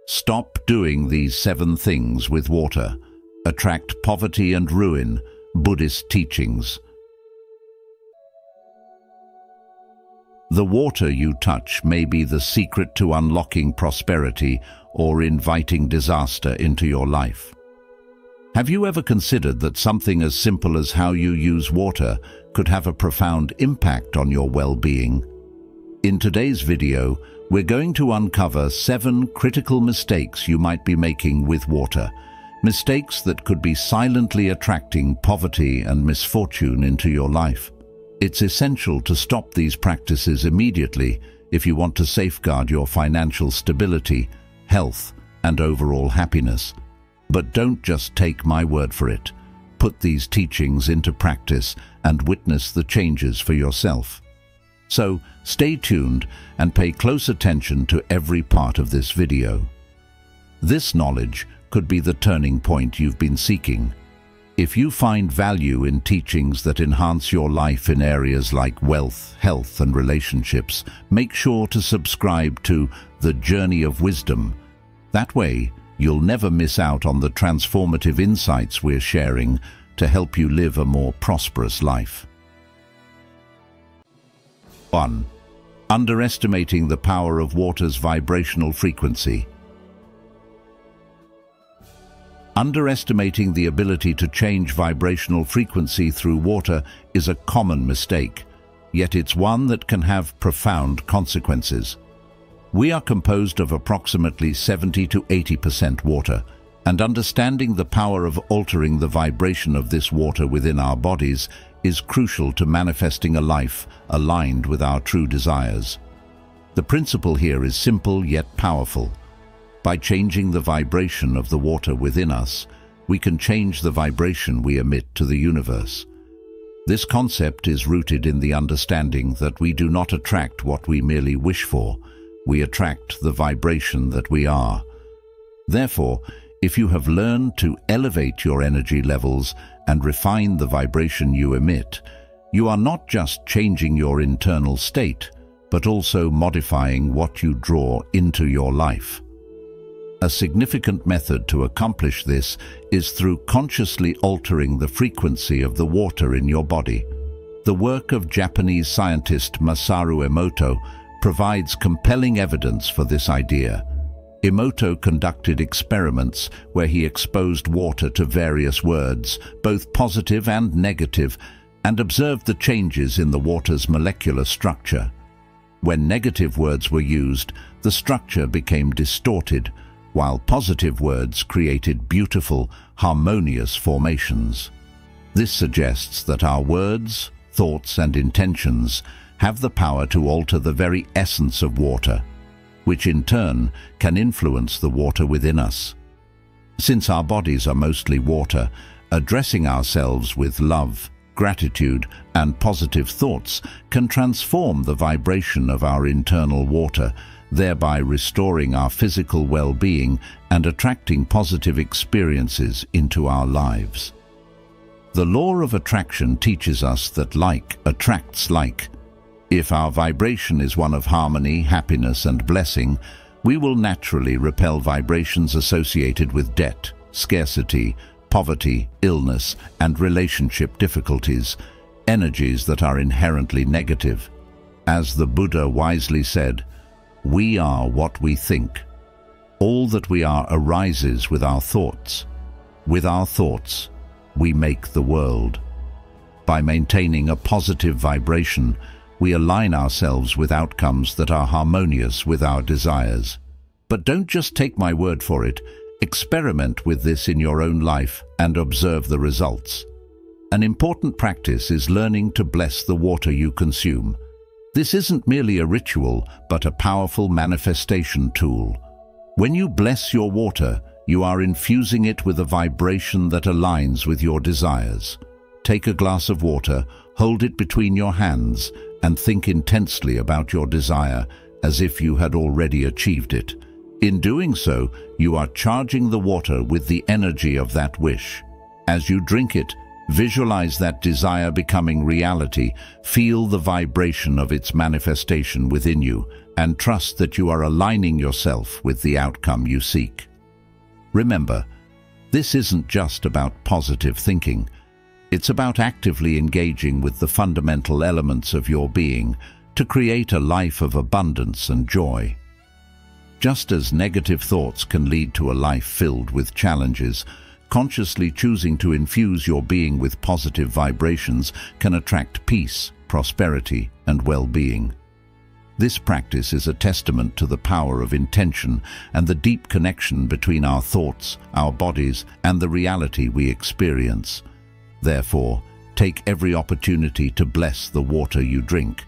Stop doing these 7 things with water. Attract poverty and ruin. Buddhist teachings. The water you touch may be the secret to unlocking prosperity or inviting disaster into your life. Have you ever considered that something as simple as how you use water could have a profound impact on your well-being? In today's video, we're going to uncover 7 critical mistakes you might be making with water. Mistakes that could be silently attracting poverty and misfortune into your life. It's essential to stop these practices immediately if you want to safeguard your financial stability, health, and overall happiness. But don't just take my word for it. Put these teachings into practice and witness the changes for yourself. So, stay tuned and pay close attention to every part of this video. This knowledge could be the turning point you've been seeking. If you find value in teachings that enhance your life in areas like wealth, health, and relationships, make sure to subscribe to The Journey of Wisdom. That way, you'll never miss out on the transformative insights we're sharing to help you live a more prosperous life. 1. Underestimating the power of water's vibrational frequency. Underestimating the ability to change vibrational frequency through water is a common mistake, yet it's one that can have profound consequences. We are composed of approximately 70 to 80% water, and understanding the power of altering the vibration of this water within our bodies is crucial to manifesting a life aligned with our true desires. The principle here is simple yet powerful. By changing the vibration of the water within us, we can change the vibration we emit to the universe. This concept is rooted in the understanding that we do not attract what we merely wish for, we attract the vibration that we are. Therefore, if you have learned to elevate your energy levels and refine the vibration you emit, you are not just changing your internal state, but also modifying what you draw into your life. A significant method to accomplish this is through consciously altering the frequency of the water in your body. The work of Japanese scientist Masaru Emoto provides compelling evidence for this idea. Emoto conducted experiments where he exposed water to various words, both positive and negative, and observed the changes in the water's molecular structure. When negative words were used, the structure became distorted, while positive words created beautiful, harmonious formations. This suggests that our words, thoughts, and intentions have the power to alter the very essence of water, which in turn can influence the water within us. Since our bodies are mostly water, addressing ourselves with love, gratitude, and positive thoughts can transform the vibration of our internal water, thereby restoring our physical well-being and attracting positive experiences into our lives. The law of attraction teaches us that like attracts like. If our vibration is one of harmony, happiness, and blessing, we will naturally repel vibrations associated with debt, scarcity, poverty, illness, and relationship difficulties, energies that are inherently negative. As the Buddha wisely said, "We are what we think. All that we are arises with our thoughts. With our thoughts, we make the world." By maintaining a positive vibration, we align ourselves with outcomes that are harmonious with our desires. But don't just take my word for it. Experiment with this in your own life and observe the results. An important practice is learning to bless the water you consume. This isn't merely a ritual, but a powerful manifestation tool. When you bless your water, you are infusing it with a vibration that aligns with your desires. Take a glass of water, hold it between your hands, and think intensely about your desire as if you had already achieved it. In doing so, you are charging the water with the energy of that wish. As you drink it, Visualize that desire becoming reality, feel the vibration of its manifestation within you, and trust that you are aligning yourself with the outcome you seek. Remember, this isn't just about positive thinking. It's about actively engaging with the fundamental elements of your being to create a life of abundance and joy. Just as negative thoughts can lead to a life filled with challenges, consciously choosing to infuse your being with positive vibrations can attract peace, prosperity, and well-being. This practice is a testament to the power of intention and the deep connection between our thoughts, our bodies, and the reality we experience. Therefore, take every opportunity to bless the water you drink,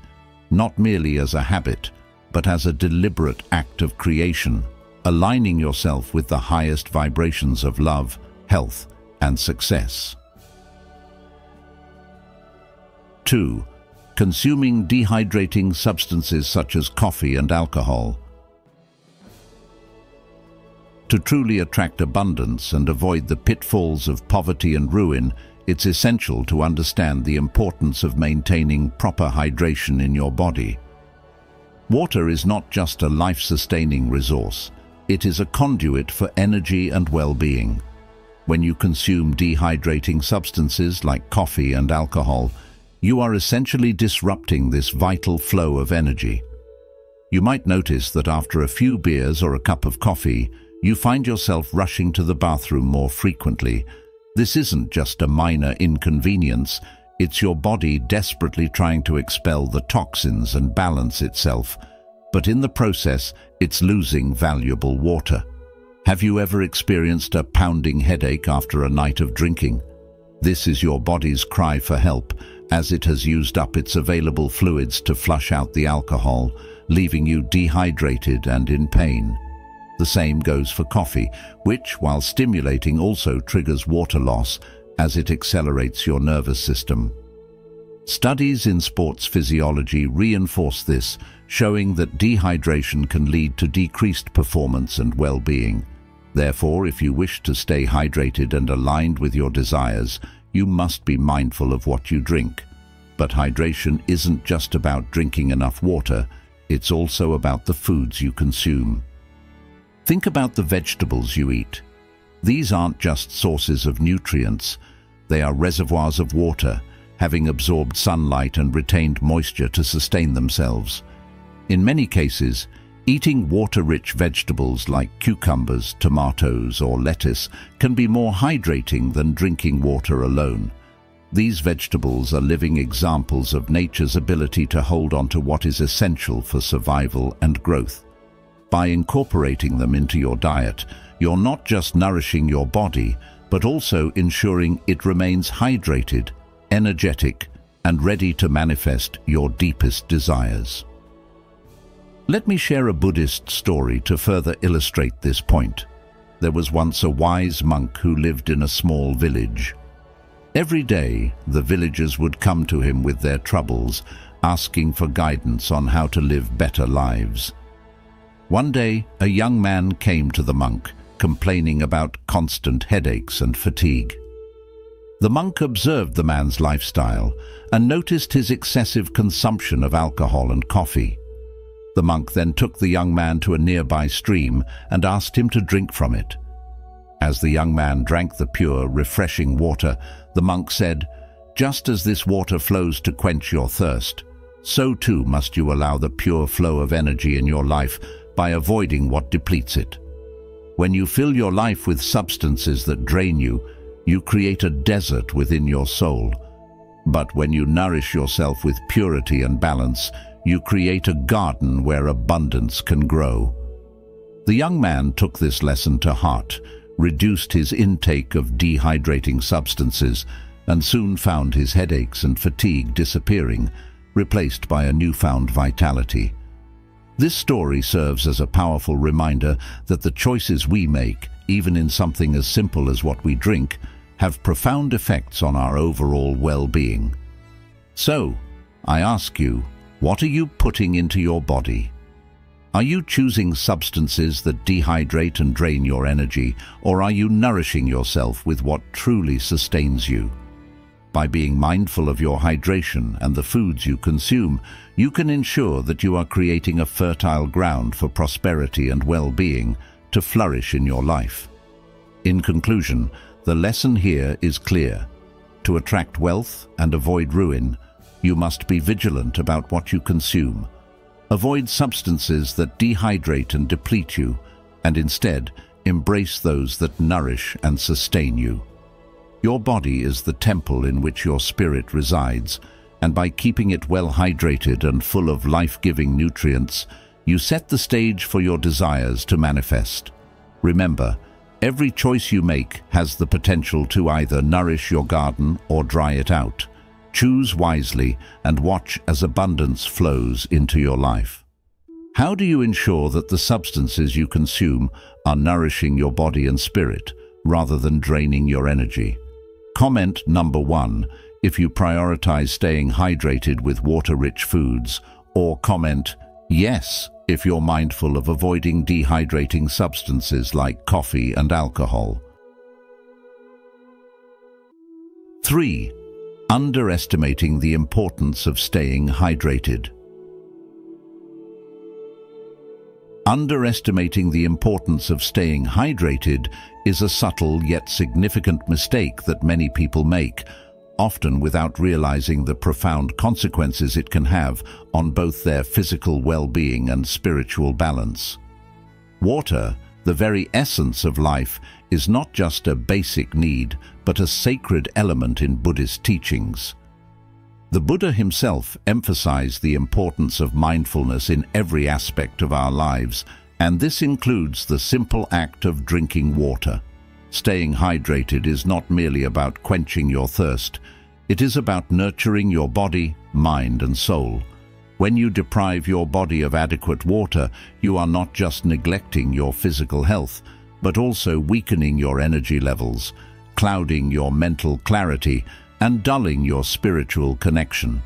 not merely as a habit, but as a deliberate act of creation, aligning yourself with the highest vibrations of love, health, and success. 2. Consuming dehydrating substances such as coffee and alcohol. To truly attract abundance and avoid the pitfalls of poverty and ruin, it's essential to understand the importance of maintaining proper hydration in your body. Water is not just a life-sustaining resource, it is a conduit for energy and well-being. When you consume dehydrating substances like coffee and alcohol, you are essentially disrupting this vital flow of energy. You might notice that after a few beers or a cup of coffee, you find yourself rushing to the bathroom more frequently. This isn't just a minor inconvenience, it's your body desperately trying to expel the toxins and balance itself, but in the process, it's losing valuable water. Have you ever experienced a pounding headache after a night of drinking? This is your body's cry for help, as it has used up its available fluids to flush out the alcohol, leaving you dehydrated and in pain. The same goes for coffee, which, while stimulating, also triggers water loss as it accelerates your nervous system. Studies in sports physiology reinforce this, showing that dehydration can lead to decreased performance and well-being. Therefore, if you wish to stay hydrated and aligned with your desires, you must be mindful of what you drink. But hydration isn't just about drinking enough water, it's also about the foods you consume. Think about the vegetables you eat. These aren't just sources of nutrients, they are reservoirs of water, having absorbed sunlight and retained moisture to sustain themselves. In many cases, eating water-rich vegetables like cucumbers, tomatoes, or lettuce can be more hydrating than drinking water alone. These vegetables are living examples of nature's ability to hold on to what is essential for survival and growth. By incorporating them into your diet, you're not just nourishing your body, but also ensuring it remains hydrated, energetic, and ready to manifest your deepest desires. Let me share a Buddhist story to further illustrate this point. There was once a wise monk who lived in a small village. Every day, the villagers would come to him with their troubles, asking for guidance on how to live better lives. One day, a young man came to the monk, complaining about constant headaches and fatigue. The monk observed the man's lifestyle and noticed his excessive consumption of alcohol and coffee. The monk then took the young man to a nearby stream and asked him to drink from it. As the young man drank the pure, refreshing water, the monk said, "Just as this water flows to quench your thirst, so too must you allow the pure flow of energy in your life by avoiding what depletes it. When you fill your life with substances that drain you, you create a desert within your soul. But when you nourish yourself with purity and balance, you create a garden where abundance can grow." The young man took this lesson to heart, reduced his intake of dehydrating substances, and soon found his headaches and fatigue disappearing, replaced by a newfound vitality. This story serves as a powerful reminder that the choices we make, even in something as simple as what we drink, have profound effects on our overall well-being. So, I ask you, what are you putting into your body? Are you choosing substances that dehydrate and drain your energy, or are you nourishing yourself with what truly sustains you? By being mindful of your hydration and the foods you consume, you can ensure that you are creating a fertile ground for prosperity and well-being to flourish in your life. In conclusion, the lesson here is clear. To attract wealth and avoid ruin, you must be vigilant about what you consume. Avoid substances that dehydrate and deplete you, and instead embrace those that nourish and sustain you. Your body is the temple in which your spirit resides, and by keeping it well hydrated and full of life-giving nutrients, you set the stage for your desires to manifest. Remember, every choice you make has the potential to either nourish your garden or dry it out. Choose wisely and watch as abundance flows into your life. How do you ensure that the substances you consume are nourishing your body and spirit, rather than draining your energy? Comment number 1 if you prioritize staying hydrated with water-rich foods, or comment yes if you're mindful of avoiding dehydrating substances like coffee and alcohol. 3. Underestimating the importance of staying hydrated. Underestimating the importance of staying hydrated is a subtle yet significant mistake that many people make, often without realizing the profound consequences it can have on both their physical well-being and spiritual balance. Water, the very essence of life, is not just a basic need, but a sacred element in Buddhist teachings. The Buddha himself emphasized the importance of mindfulness in every aspect of our lives, and this includes the simple act of drinking water. Staying hydrated is not merely about quenching your thirst. It is about nurturing your body, mind, and soul. When you deprive your body of adequate water, you are not just neglecting your physical health, but also weakening your energy levels, clouding your mental clarity, and dulling your spiritual connection.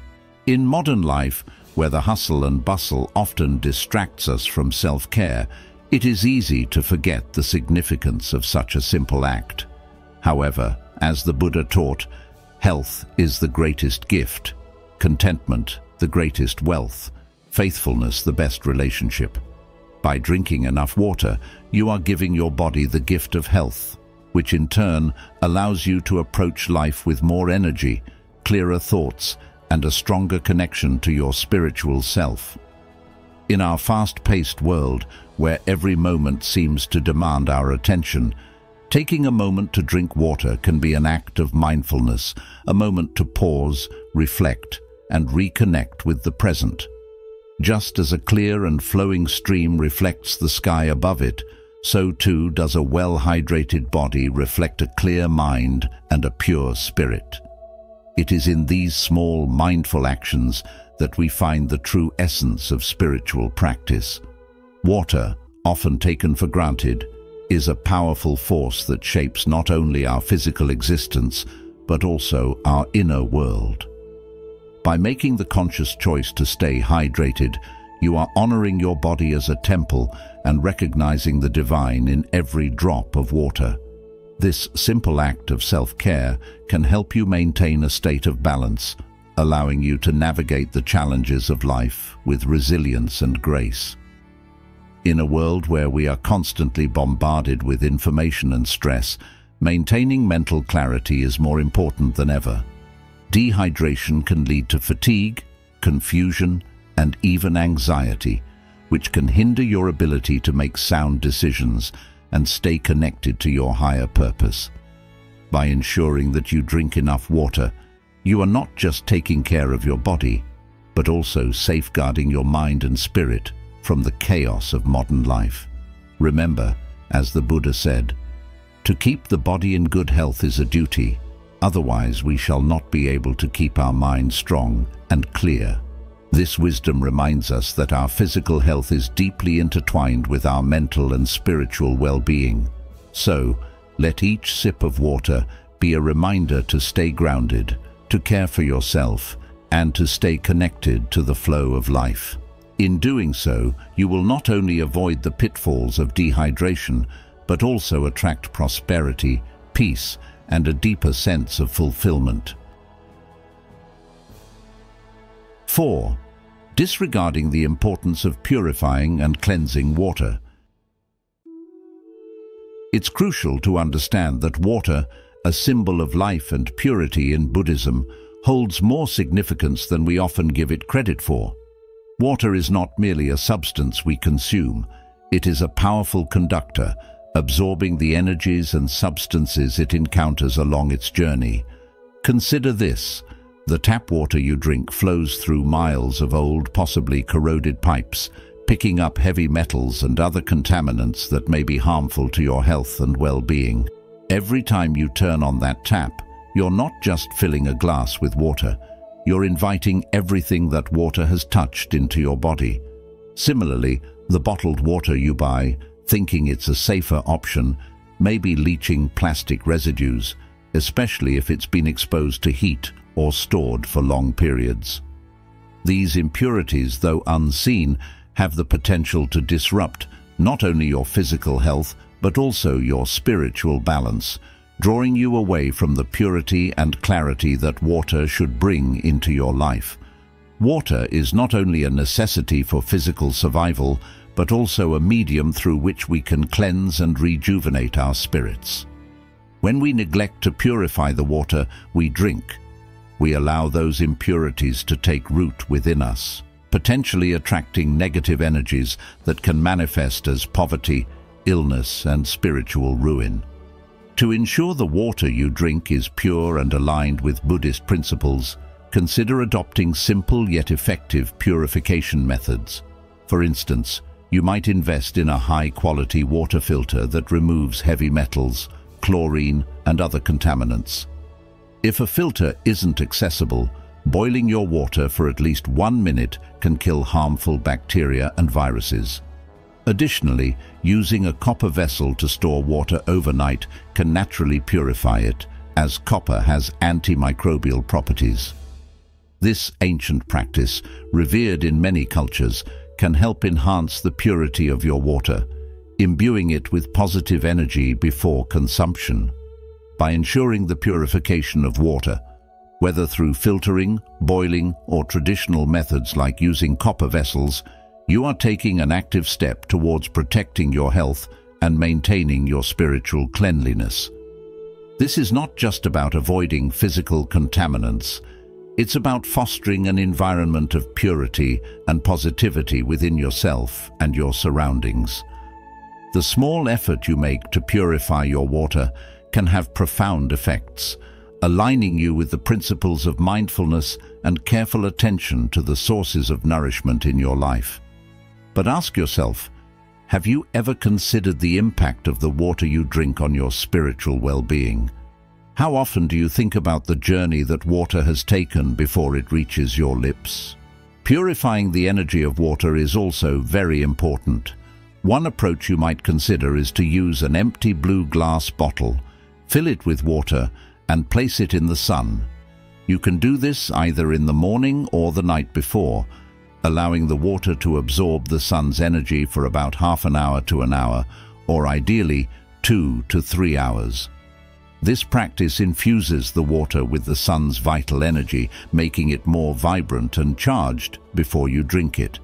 In modern life, where the hustle and bustle often distracts us from self-care, it is easy to forget the significance of such a simple act. However, as the Buddha taught, health is the greatest gift, contentment the greatest wealth, faithfulness the best relationship. By drinking enough water, you are giving your body the gift of health, which in turn allows you to approach life with more energy, clearer thoughts, and a stronger connection to your spiritual self. In our fast-paced world, where every moment seems to demand our attention, taking a moment to drink water can be an act of mindfulness, a moment to pause, reflect, and reconnect with the present. Just as a clear and flowing stream reflects the sky above it, so too does a well-hydrated body reflect a clear mind and a pure spirit. It is in these small, mindful actions that we find the true essence of spiritual practice. Water, often taken for granted, is a powerful force that shapes not only our physical existence, but also our inner world. By making the conscious choice to stay hydrated, you are honoring your body as a temple and recognizing the divine in every drop of water. This simple act of self-care can help you maintain a state of balance, allowing you to navigate the challenges of life with resilience and grace. In a world where we are constantly bombarded with information and stress, maintaining mental clarity is more important than ever. Dehydration can lead to fatigue, confusion, and even anxiety, which can hinder your ability to make sound decisions and stay connected to your higher purpose. By ensuring that you drink enough water, you are not just taking care of your body, but also safeguarding your mind and spirit from the chaos of modern life. Remember, as the Buddha said, "To keep the body in good health is a duty, otherwise we shall not be able to keep our mind strong and clear." This wisdom reminds us that our physical health is deeply intertwined with our mental and spiritual well-being. So, let each sip of water be a reminder to stay grounded, to care for yourself, and to stay connected to the flow of life. In doing so, you will not only avoid the pitfalls of dehydration, but also attract prosperity, peace, and a deeper sense of fulfillment. 4. Disregarding the importance of purifying and cleansing water. It's crucial to understand that water, a symbol of life and purity in Buddhism, holds more significance than we often give it credit for. Water is not merely a substance we consume. It is a powerful conductor, absorbing the energies and substances it encounters along its journey. Consider this: the tap water you drink flows through miles of old, possibly corroded pipes, picking up heavy metals and other contaminants that may be harmful to your health and well-being. Every time you turn on that tap, you're not just filling a glass with water, you're inviting everything that water has touched into your body. Similarly, the bottled water you buy, thinking it's a safer option, may be leaching plastic residues, especially if it's been exposed to heat or stored for long periods. These impurities, though unseen, have the potential to disrupt not only your physical health, but also your spiritual balance, drawing you away from the purity and clarity that water should bring into your life. Water is not only a necessity for physical survival, but also a medium through which we can cleanse and rejuvenate our spirits. When we neglect to purify the water we drink, we allow those impurities to take root within us, potentially attracting negative energies that can manifest as poverty, illness, and spiritual ruin. To ensure the water you drink is pure and aligned with Buddhist principles, consider adopting simple yet effective purification methods. For instance, you might invest in a high-quality water filter that removes heavy metals, chlorine, and other contaminants. If a filter isn't accessible, boiling your water for at least 1 minute can kill harmful bacteria and viruses. Additionally, using a copper vessel to store water overnight can naturally purify it, as copper has antimicrobial properties. This ancient practice, revered in many cultures, can help enhance the purity of your water, imbuing it with positive energy before consumption. By ensuring the purification of water, whether through filtering, boiling, or traditional methods like using copper vessels, you are taking an active step towards protecting your health and maintaining your spiritual cleanliness. This is not just about avoiding physical contaminants. It's about fostering an environment of purity and positivity within yourself and your surroundings. The small effort you make to purify your water can have profound effects, aligning you with the principles of mindfulness and careful attention to the sources of nourishment in your life. But ask yourself, have you ever considered the impact of the water you drink on your spiritual well-being? How often do you think about the journey that water has taken before it reaches your lips? Purifying the energy of water is also very important. One approach you might consider is to use an empty blue glass bottle, fill it with water, and place it in the sun. You can do this either in the morning or the night before, allowing the water to absorb the sun's energy for about half an hour to an hour, or ideally 2 to 3 hours. This practice infuses the water with the sun's vital energy, making it more vibrant and charged before you drink it.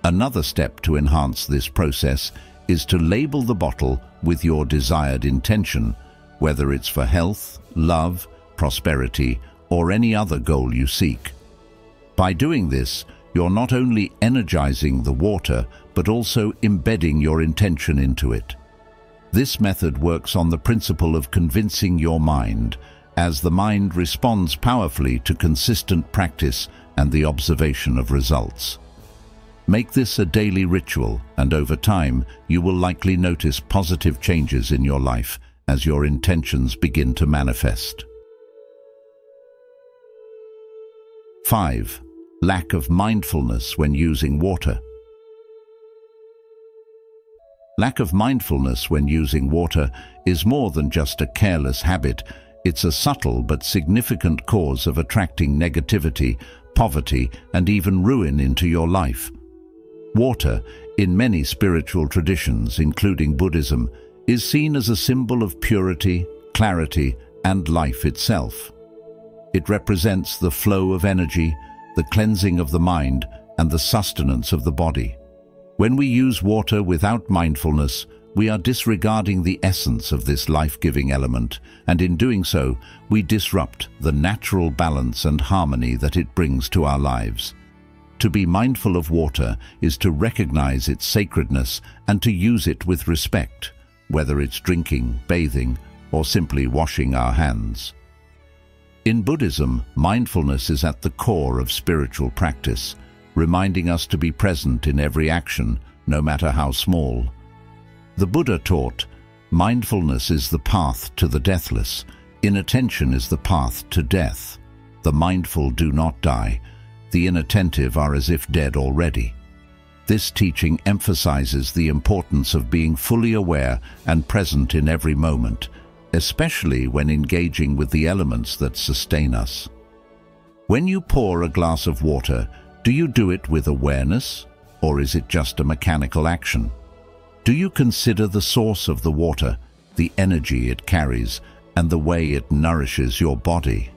Another step to enhance this process is to label the bottle with your desired intention, whether it's for health, love, prosperity, or any other goal you seek. By doing this, you're not only energizing the water, but also embedding your intention into it. This method works on the principle of convincing your mind, as the mind responds powerfully to consistent practice and the observation of results. Make this a daily ritual, and over time, you will likely notice positive changes in your life as your intentions begin to manifest. 5. Lack of mindfulness when using water. Lack of mindfulness when using water is more than just a careless habit. It's a subtle but significant cause of attracting negativity, poverty, and even ruin into your life. Water, in many spiritual traditions, including Buddhism, is seen as a symbol of purity, clarity, and life itself. It represents the flow of energy, the cleansing of the mind, and the sustenance of the body. When we use water without mindfulness, we are disregarding the essence of this life-giving element, and in doing so, we disrupt the natural balance and harmony that it brings to our lives. To be mindful of water is to recognize its sacredness and to use it with respect, whether it's drinking, bathing, or simply washing our hands. In Buddhism, mindfulness is at the core of spiritual practice, reminding us to be present in every action, no matter how small. The Buddha taught, mindfulness is the path to the deathless, inattention is the path to death. The mindful do not die, the inattentive are as if dead already. This teaching emphasizes the importance of being fully aware and present in every moment, especially when engaging with the elements that sustain us. When you pour a glass of water, do you do it with awareness, or is it just a mechanical action? Do you consider the source of the water, the energy it carries, and the way it nourishes your body?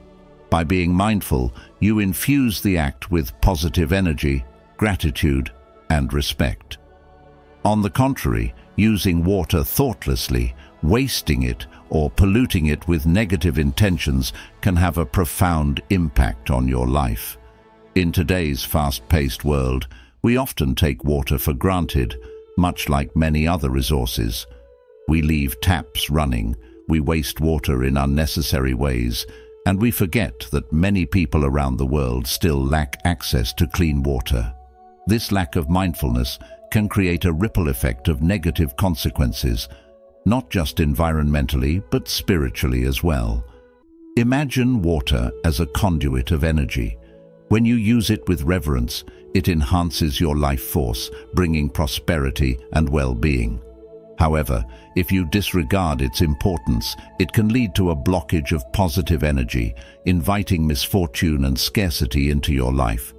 By being mindful, you infuse the act with positive energy, gratitude, and respect. On the contrary, using water thoughtlessly, wasting it, or polluting it with negative intentions can have a profound impact on your life. In today's fast-paced world, we often take water for granted, much like many other resources. We leave taps running, we waste water in unnecessary ways, and we forget that many people around the world still lack access to clean water. This lack of mindfulness can create a ripple effect of negative consequences, not just environmentally, but spiritually as well. Imagine water as a conduit of energy. When you use it with reverence, it enhances your life force, bringing prosperity and well-being. However, if you disregard its importance, it can lead to a blockage of positive energy, inviting misfortune and scarcity into your life.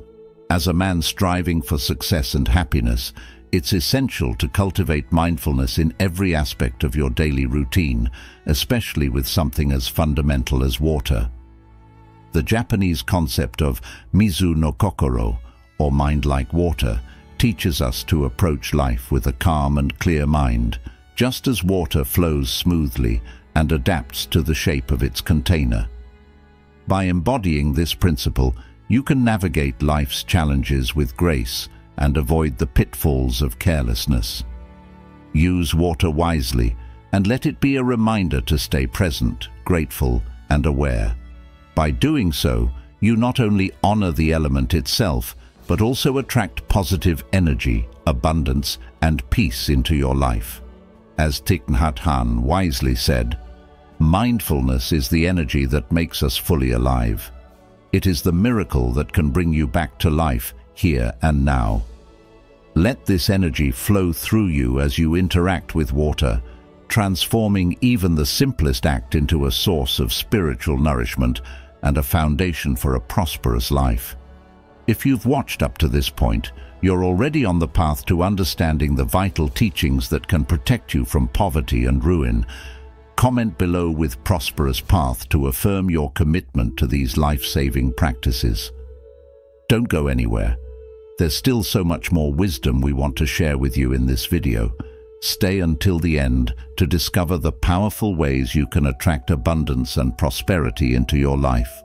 As a man striving for success and happiness, it's essential to cultivate mindfulness in every aspect of your daily routine, especially with something as fundamental as water. The Japanese concept of mizu no kokoro, or mind like water, teaches us to approach life with a calm and clear mind, just as water flows smoothly and adapts to the shape of its container. By embodying this principle, you can navigate life's challenges with grace and avoid the pitfalls of carelessness. Use water wisely and let it be a reminder to stay present, grateful, and aware. By doing so, you not only honor the element itself, but also attract positive energy, abundance, and peace into your life. As Thich Nhat Hanh wisely said, mindfulness is the energy that makes us fully alive. It is the miracle that can bring you back to life here and now. Let this energy flow through you as you interact with water, transforming even the simplest act into a source of spiritual nourishment and a foundation for a prosperous life. If you've watched up to this point, you're already on the path to understanding the vital teachings that can protect you from poverty and ruin. Comment below with prosperous path to affirm your commitment to these life-saving practices. Don't go anywhere. There's still so much more wisdom we want to share with you in this video. Stay until the end to discover the powerful ways you can attract abundance and prosperity into your life.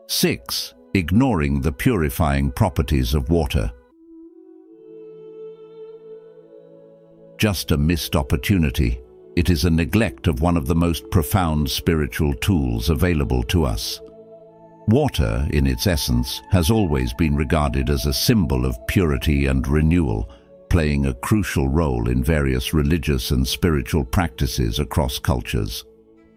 6. Ignoring the purifying properties of water. Just a missed opportunity. It is a neglect of one of the most profound spiritual tools available to us. Water, in its essence, has always been regarded as a symbol of purity and renewal, playing a crucial role in various religious and spiritual practices across cultures.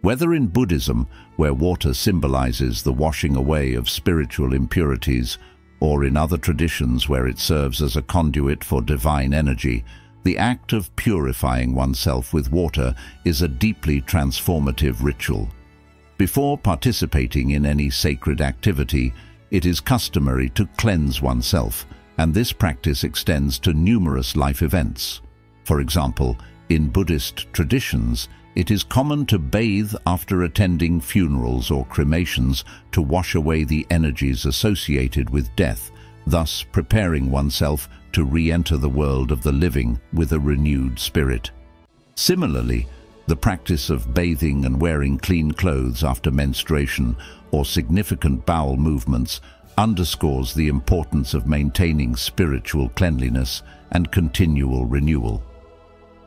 Whether in Buddhism, where water symbolizes the washing away of spiritual impurities, or in other traditions where it serves as a conduit for divine energy, the act of purifying oneself with water is a deeply transformative ritual. Before participating in any sacred activity, it is customary to cleanse oneself, and this practice extends to numerous life events. For example, in Buddhist traditions, It is common to bathe after attending funerals or cremations to wash away the energies associated with death, thus preparing oneself to re-enter the world of the living with a renewed spirit. Similarly, the practice of bathing and wearing clean clothes after menstruation or significant bowel movements underscores the importance of maintaining spiritual cleanliness and continual renewal.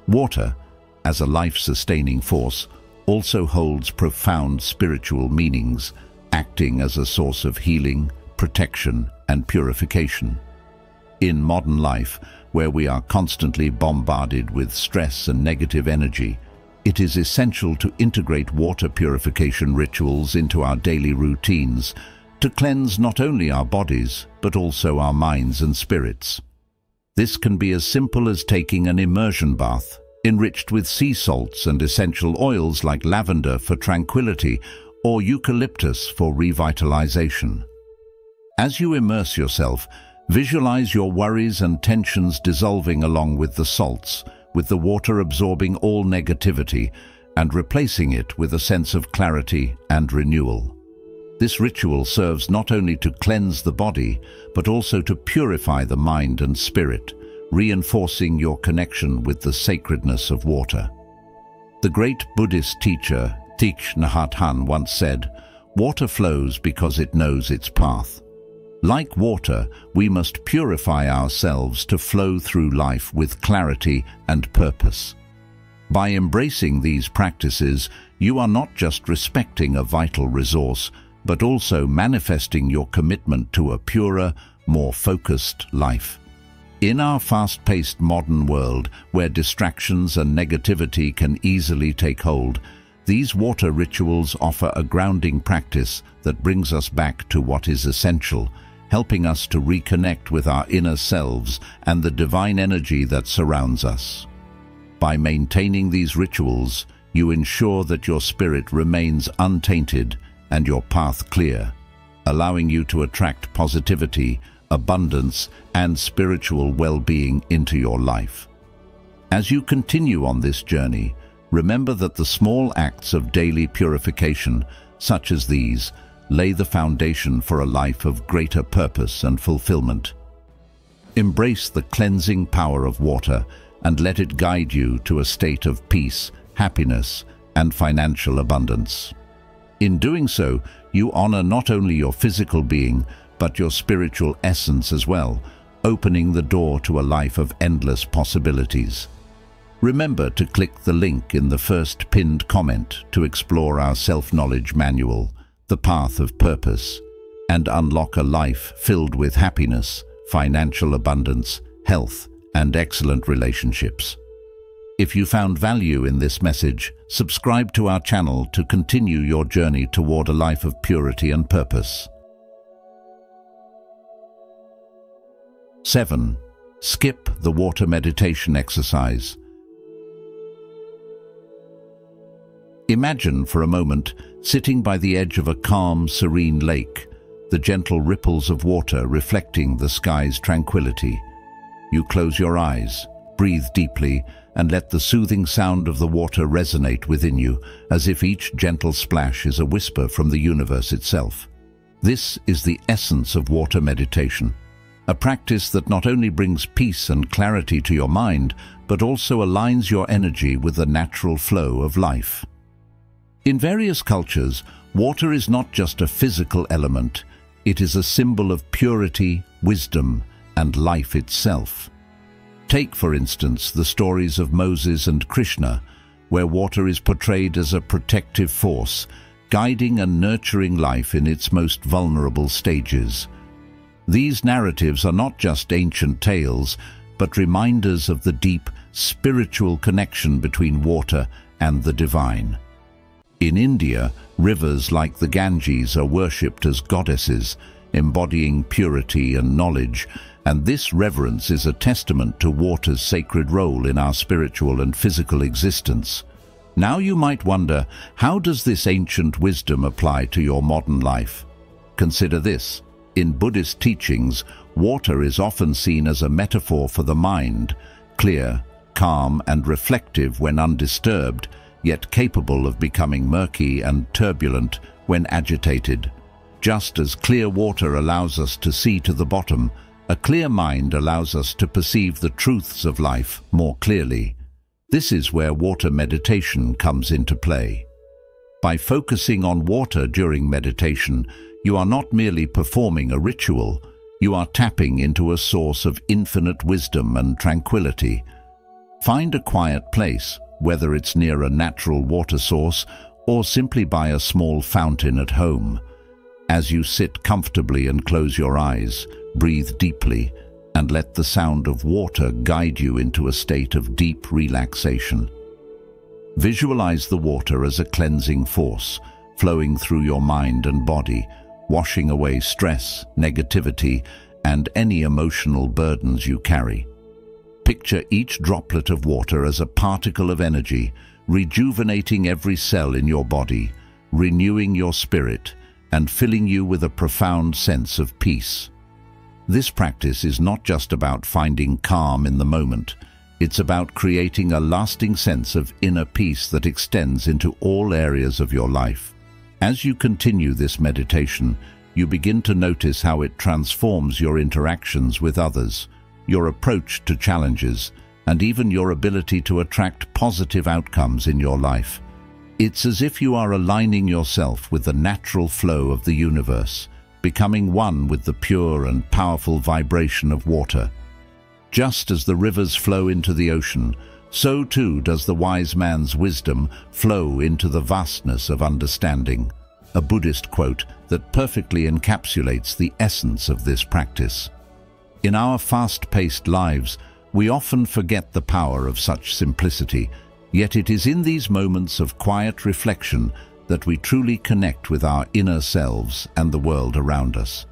Water, as a life-sustaining force, also holds profound spiritual meanings, acting as a source of healing, protection, and purification. In modern life, where we are constantly bombarded with stress and negative energy, it is essential to integrate water purification rituals into our daily routines to cleanse not only our bodies, but also our minds and spirits. This can be as simple as taking an immersion bath, enriched with sea salts and essential oils like lavender for tranquility or eucalyptus for revitalization. As you immerse yourself, visualize your worries and tensions dissolving along with the salts, with the water absorbing all negativity and replacing it with a sense of clarity and renewal. This ritual serves not only to cleanse the body, but also to purify the mind and spirit, reinforcing your connection with the sacredness of water. The great Buddhist teacher Thich Nhat Hanh once said, "Water flows because it knows its path." Like water, we must purify ourselves to flow through life with clarity and purpose. By embracing these practices, you are not just respecting a vital resource, but also manifesting your commitment to a purer, more focused life. In our fast-paced modern world, where distractions and negativity can easily take hold, these water rituals offer a grounding practice that brings us back to what is essential, helping us to reconnect with our inner selves and the divine energy that surrounds us. By maintaining these rituals, you ensure that your spirit remains untainted and your path clear, allowing you to attract positivity, abundance, and spiritual well-being into your life. As you continue on this journey, remember that the small acts of daily purification, such as these, lay the foundation for a life of greater purpose and fulfillment. Embrace the cleansing power of water and let it guide you to a state of peace, happiness, and financial abundance. In doing so, you honor not only your physical being, but your spiritual essence as well, opening the door to a life of endless possibilities. Remember to click the link in the first pinned comment to explore our self-knowledge manual, The Path of Purpose, and unlock a life filled with happiness, financial abundance, health, and excellent relationships. If you found value in this message, subscribe to our channel to continue your journey toward a life of purity and purpose. 7. Skip the water meditation exercise. Imagine for a moment sitting by the edge of a calm, serene lake, the gentle ripples of water reflecting the sky's tranquility. You close your eyes, breathe deeply, and let the soothing sound of the water resonate within you, as if each gentle splash is a whisper from the universe itself. This is the essence of water meditation. A practice that not only brings peace and clarity to your mind, but also aligns your energy with the natural flow of life. In various cultures, water is not just a physical element, it is a symbol of purity, wisdom, and life itself. Take, for instance, the stories of Moses and Krishna, where water is portrayed as a protective force, guiding and nurturing life in its most vulnerable stages. These narratives are not just ancient tales, but reminders of the deep, spiritual connection between water and the divine. In India, rivers like the Ganges are worshipped as goddesses, embodying purity and knowledge, and this reverence is a testament to water's sacred role in our spiritual and physical existence. Now you might wonder, how does this ancient wisdom apply to your modern life? Consider this. In Buddhist teachings, water is often seen as a metaphor for the mind, clear, calm, and reflective when undisturbed, yet capable of becoming murky and turbulent when agitated. Just as clear water allows us to see to the bottom, a clear mind allows us to perceive the truths of life more clearly. This is where water meditation comes into play. By focusing on water during meditation, you are not merely performing a ritual, you are tapping into a source of infinite wisdom and tranquility. Find a quiet place, whether it's near a natural water source or simply by a small fountain at home. As you sit comfortably and close your eyes, breathe deeply and let the sound of water guide you into a state of deep relaxation. Visualize the water as a cleansing force, flowing through your mind and body, washing away stress, negativity, and any emotional burdens you carry. Picture each droplet of water as a particle of energy, rejuvenating every cell in your body, renewing your spirit, and filling you with a profound sense of peace. This practice is not just about finding calm in the moment. It's about creating a lasting sense of inner peace that extends into all areas of your life. As you continue this meditation, you begin to notice how it transforms your interactions with others, your approach to challenges, and even your ability to attract positive outcomes in your life. It's as if you are aligning yourself with the natural flow of the universe, becoming one with the pure and powerful vibration of water. Just as the rivers flow into the ocean, so too does the wise man's wisdom flow into the vastness of understanding. A Buddhist quote that perfectly encapsulates the essence of this practice. In our fast-paced lives, we often forget the power of such simplicity, yet it is in these moments of quiet reflection that we truly connect with our inner selves and the world around us.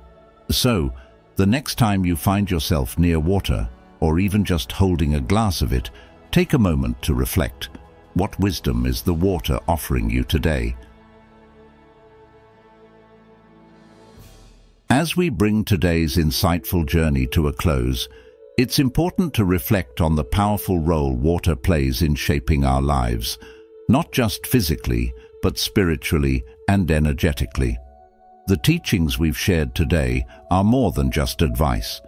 So, the next time you find yourself near water, or even just holding a glass of it, take a moment to reflect. What wisdom is the water offering you today? As we bring today's insightful journey to a close, it's important to reflect on the powerful role water plays in shaping our lives, not just physically, but spiritually and energetically. The teachings we've shared today are more than just advice.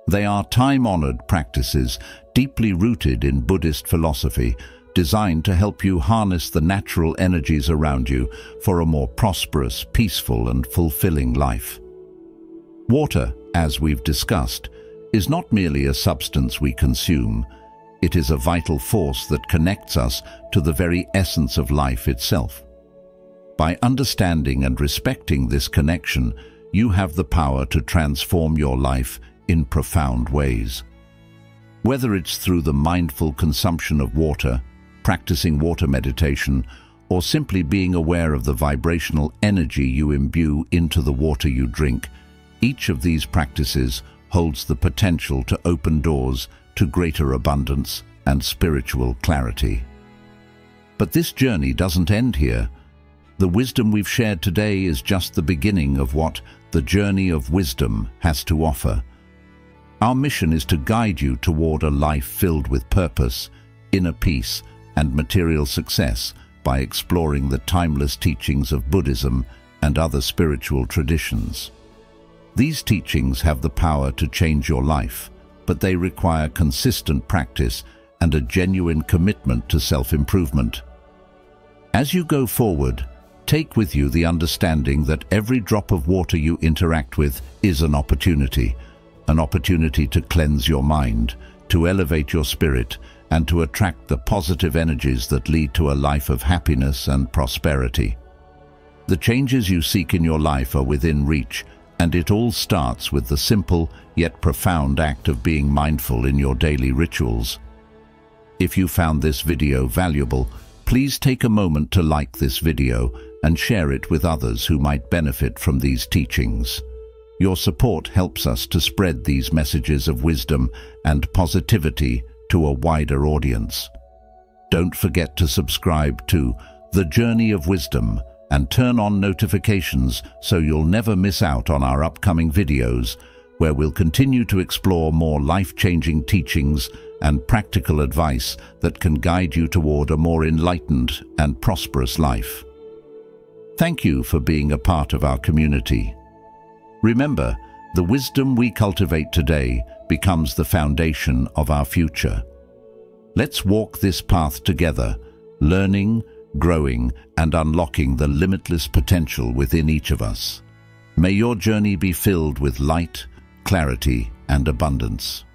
They are time-honored practices deeply rooted in Buddhist philosophy, designed to help you harness the natural energies around you for a more prosperous, peaceful, and fulfilling life. Water, as we've discussed, is not merely a substance we consume. It is a vital force that connects us to the very essence of life itself. By understanding and respecting this connection, you have the power to transform your life in profound ways. Whether it's through the mindful consumption of water, practicing water meditation, or simply being aware of the vibrational energy you imbue into the water you drink, each of these practices holds the potential to open doors to greater abundance and spiritual clarity. But this journey doesn't end here. The wisdom we've shared today is just the beginning of what the journey of wisdom has to offer. Our mission is to guide you toward a life filled with purpose, inner peace, and material success by exploring the timeless teachings of Buddhism and other spiritual traditions. These teachings have the power to change your life, but they require consistent practice and a genuine commitment to self-improvement. As you go forward, take with you the understanding that every drop of water you interact with is an opportunity to cleanse your mind, to elevate your spirit, and to attract the positive energies that lead to a life of happiness and prosperity. The changes you seek in your life are within reach, and it all starts with the simple yet profound act of being mindful in your daily rituals. If you found this video valuable, please take a moment to like this video and share it with others who might benefit from these teachings. Your support helps us to spread these messages of wisdom and positivity to a wider audience. Don't forget to subscribe to The Journey of Wisdom and turn on notifications so you'll never miss out on our upcoming videos, where we'll continue to explore more life-changing teachings and practical advice that can guide you toward a more enlightened and prosperous life. Thank you for being a part of our community. Remember, the wisdom we cultivate today becomes the foundation of our future. Let's walk this path together, learning, growing, and unlocking the limitless potential within each of us. May your journey be filled with light, clarity, and abundance.